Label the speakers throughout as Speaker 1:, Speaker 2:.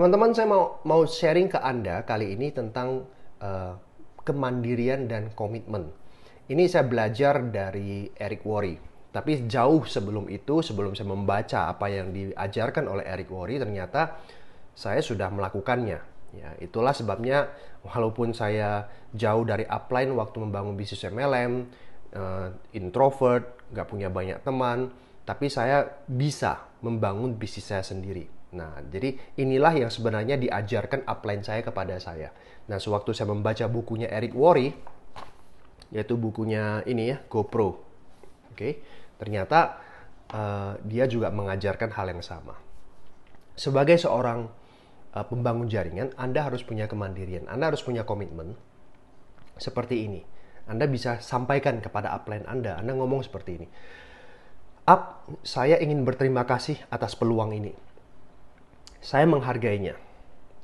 Speaker 1: Teman-teman, saya mau sharing ke Anda kali ini tentang eh, kemandirian dan komitmen. Ini saya belajar dari Eric Worre. Tapi jauh sebelum itu, sebelum saya membaca apa yang diajarkan oleh Eric Worre, ternyata saya sudah melakukannya. Ya, itulah sebabnya walaupun saya jauh dari upline waktu membangun bisnis MLM, introvert, nggak punya banyak teman, tapi saya bisa membangun bisnis saya sendiri. Nah, jadi inilah yang sebenarnya diajarkan upline saya kepada saya. Nah, sewaktu saya membaca bukunya Eric Worre, yaitu bukunya ini ya, GoPro. Oke, ternyata dia juga mengajarkan hal yang sama. Sebagai seorang pembangun jaringan, Anda harus punya kemandirian, Anda harus punya komitmen seperti ini. Anda bisa sampaikan kepada upline Anda ngomong seperti ini. Up, saya ingin berterima kasih atas peluang ini. Saya menghargainya.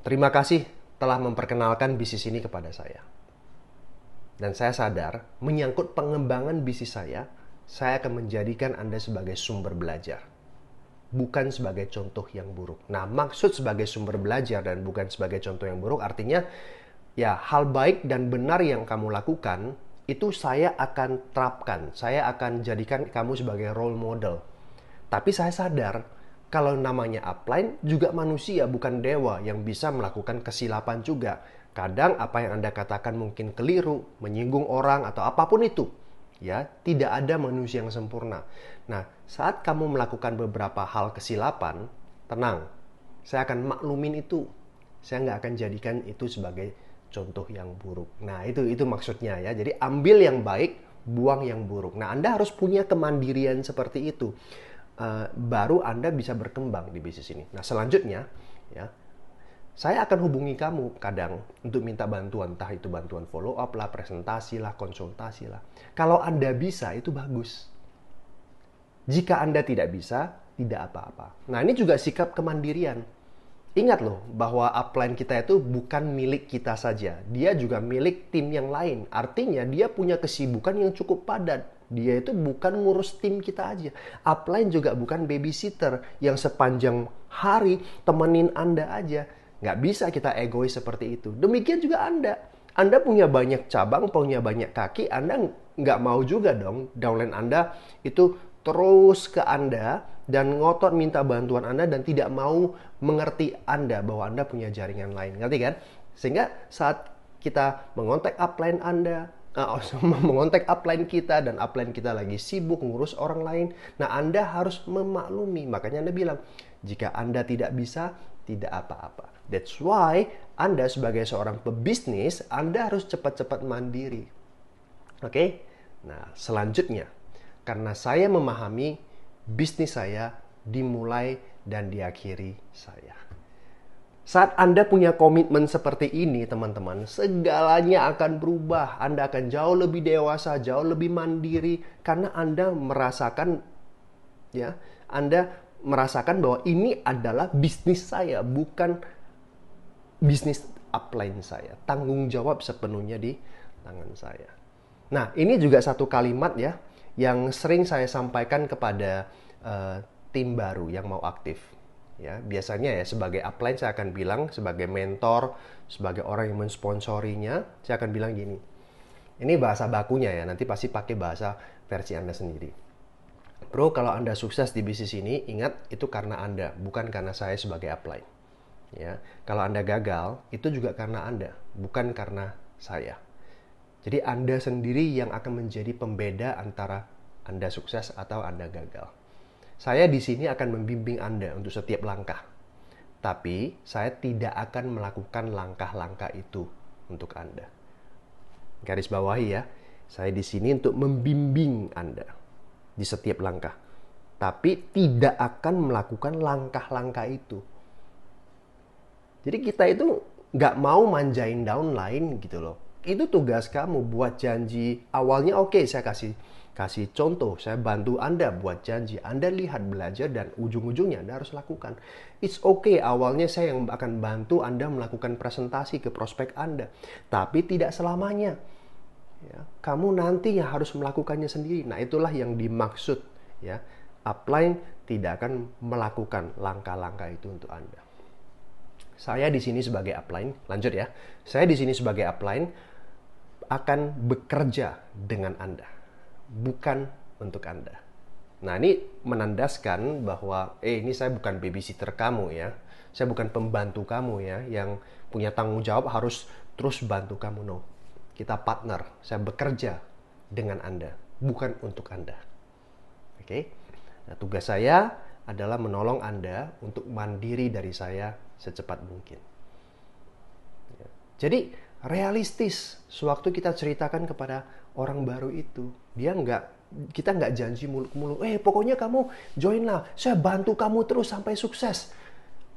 Speaker 1: Terima kasih telah memperkenalkan bisnis ini kepada saya. Dan saya sadar, menyangkut pengembangan bisnis saya akan menjadikan Anda sebagai sumber belajar. Bukan sebagai contoh yang buruk. Nah, maksud sebagai sumber belajar dan bukan sebagai contoh yang buruk artinya, ya hal baik dan benar yang kamu lakukan, itu saya akan terapkan. Saya akan jadikan kamu sebagai role model. Tapi saya sadar, kalau namanya upline juga manusia, bukan dewa yang bisa melakukan kesilapan juga. Kadang apa yang Anda katakan mungkin keliru, menyinggung orang atau apapun itu. Ya, tidak ada manusia yang sempurna. Nah, saat kamu melakukan beberapa hal kesilapan, tenang. Saya akan maklumin itu. Saya nggak akan jadikan itu sebagai contoh yang buruk. Nah, itu maksudnya ya. Jadi ambil yang baik, buang yang buruk. Nah, Anda harus punya kemandirian seperti itu. Baru Anda bisa berkembang di bisnis ini. Nah, selanjutnya ya, saya akan hubungi kamu kadang untuk minta bantuan, entah itu bantuan follow up lah, presentasi lah, konsultasi lah. Kalau Anda bisa, itu bagus. Jika Anda tidak bisa, tidak apa-apa. Nah, ini juga sikap kemandirian. Ingat loh, bahwa upline kita itu bukan milik kita saja. Dia juga milik tim yang lain. Artinya dia punya kesibukan yang cukup padat. Dia itu bukan ngurus tim kita aja. Upline juga bukan babysitter yang sepanjang hari temenin Anda aja. Nggak bisa kita egois seperti itu. Demikian juga Anda. Anda punya banyak cabang, punya banyak kaki, Anda nggak mau juga dong downline Anda itu terus ke Anda dan ngotot minta bantuan Anda dan tidak mau mengerti Anda bahwa Anda punya jaringan lain. Ngerti kan? Sehingga saat kita mengontak upline Anda, mengontak upline kita dan upline kita lagi sibuk ngurus orang lain, nah Anda harus memaklumi. Makanya Anda bilang, jika Anda tidak bisa, tidak apa-apa. That's why Anda sebagai seorang pebisnis, Anda harus cepat-cepat mandiri. Oke? Nah, selanjutnya, karena saya memahami bisnis saya dimulai dan diakhiri saya. Saat Anda punya komitmen seperti ini, teman-teman, segalanya akan berubah. Anda akan jauh lebih dewasa, jauh lebih mandiri, karena Anda merasakan, ya, Anda merasakan bahwa ini adalah bisnis saya, bukan bisnis upline saya. Tanggung jawab sepenuhnya di tangan saya. Nah, ini juga satu kalimat ya, yang sering saya sampaikan kepada tim baru yang mau aktif. Ya, biasanya ya sebagai upline saya akan bilang, sebagai mentor, sebagai orang yang mensponsorinya, saya akan bilang gini. Ini bahasa bakunya ya, nanti pasti pakai bahasa versi Anda sendiri. Bro, kalau Anda sukses di bisnis ini, ingat itu karena Anda, bukan karena saya sebagai upline. Ya, kalau Anda gagal, itu juga karena Anda, bukan karena saya. Jadi Anda sendiri yang akan menjadi pembeda antara Anda sukses atau Anda gagal. Saya di sini akan membimbing Anda untuk setiap langkah. Tapi saya tidak akan melakukan langkah-langkah itu untuk Anda. Garis bawahi ya, saya di sini untuk membimbing Anda di setiap langkah. Tapi tidak akan melakukan langkah-langkah itu. Jadi kita itu nggak mau manjain downline gitu loh. Itu tugas kamu buat janji. Awalnya oke, saya kasih contoh, saya bantu Anda buat janji. Anda lihat, belajar, dan ujung-ujungnya Anda harus lakukan. It's okay, awalnya saya yang akan bantu Anda melakukan presentasi ke prospek Anda. Tapi tidak selamanya. Ya, kamu nanti yang harus melakukannya sendiri. Nah, itulah yang dimaksud. Ya, upline tidak akan melakukan langkah-langkah itu untuk Anda. Saya di sini sebagai upline, lanjut ya. Saya di sini sebagai upline akan bekerja dengan Anda, bukan untuk Anda. Nah, ini menandaskan bahwa ini saya bukan babysitter kamu ya. Saya bukan pembantu kamu ya yang punya tanggung jawab harus terus bantu kamu. No. Kita partner. Saya bekerja dengan Anda, bukan untuk Anda. Oke. Nah, tugas saya adalah menolong Anda untuk mandiri dari saya secepat mungkin. Jadi realistis sewaktu kita ceritakan kepada orang baru itu, kita nggak janji muluk-muluk, pokoknya kamu join lah, saya bantu kamu terus sampai sukses.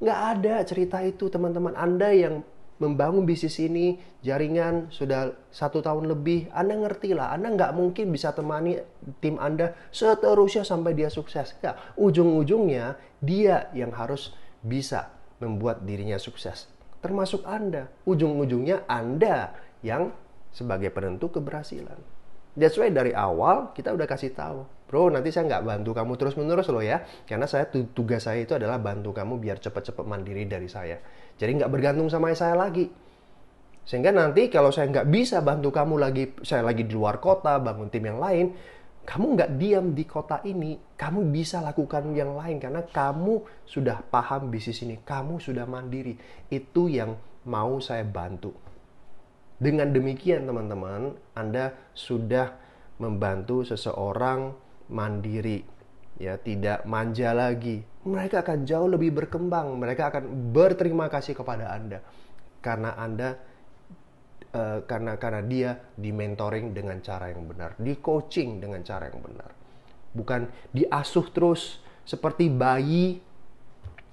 Speaker 1: Nggak ada cerita itu, teman-teman. Anda yang membangun bisnis ini, jaringan sudah 1 tahun lebih, Anda ngerti lah, Anda nggak mungkin bisa temani tim Anda seterusnya sampai dia sukses. Ya, ujung-ujungnya dia yang harus bisa membuat dirinya sukses. Termasuk Anda. Ujung-ujungnya Anda yang sebagai penentu keberhasilan. That's why dari awal kita udah kasih tahu, bro, nanti saya nggak bantu kamu terus-menerus loh ya. Karena tugas saya itu adalah bantu kamu biar cepat-cepat mandiri dari saya. Jadi nggak bergantung sama saya lagi. Sehingga nanti kalau saya nggak bisa bantu kamu lagi, saya lagi di luar kota, bangun tim yang lain, kamu nggak diam di kota ini, kamu bisa lakukan yang lain karena kamu sudah paham bisnis ini, kamu sudah mandiri. Itu yang mau saya bantu. Dengan demikian teman-teman, Anda sudah membantu seseorang mandiri, ya, tidak manja lagi. Mereka akan jauh lebih berkembang, mereka akan berterima kasih kepada Anda karena Anda karena dia di mentoring dengan cara yang benar, di coaching dengan cara yang benar, bukan diasuh terus seperti bayi,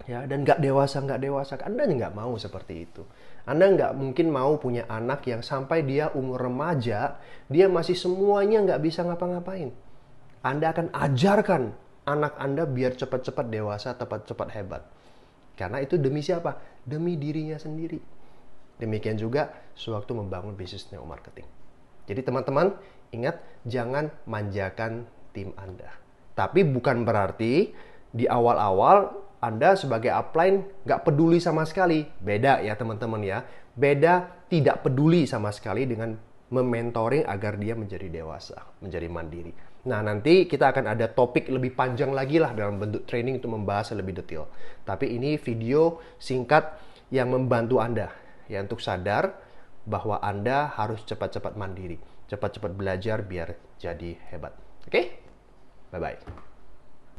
Speaker 1: ya, dan nggak dewasa. Anda nggak mau seperti itu. Anda nggak mungkin mau punya anak yang sampai dia umur remaja, dia masih semuanya nggak bisa ngapa-ngapain. Anda akan ajarkan anak Anda biar cepat-cepat dewasa, cepat-cepat hebat. Karena itu demi siapa? Demi dirinya sendiri. Demikian juga sewaktu membangun bisnis network marketing. Jadi teman-teman, ingat, jangan manjakan tim Anda. Tapi bukan berarti di awal-awal Anda sebagai upline nggak peduli sama sekali. Beda ya teman-teman ya. Beda tidak peduli sama sekali dengan mementoring agar dia menjadi dewasa, menjadi mandiri. Nah, nanti kita akan ada topik lebih panjang lagi lah dalam bentuk training untuk membahas lebih detail. Tapi ini video singkat yang membantu Anda ya untuk sadar bahwa Anda harus cepat-cepat mandiri, cepat-cepat belajar biar jadi hebat. Oke? Bye-bye.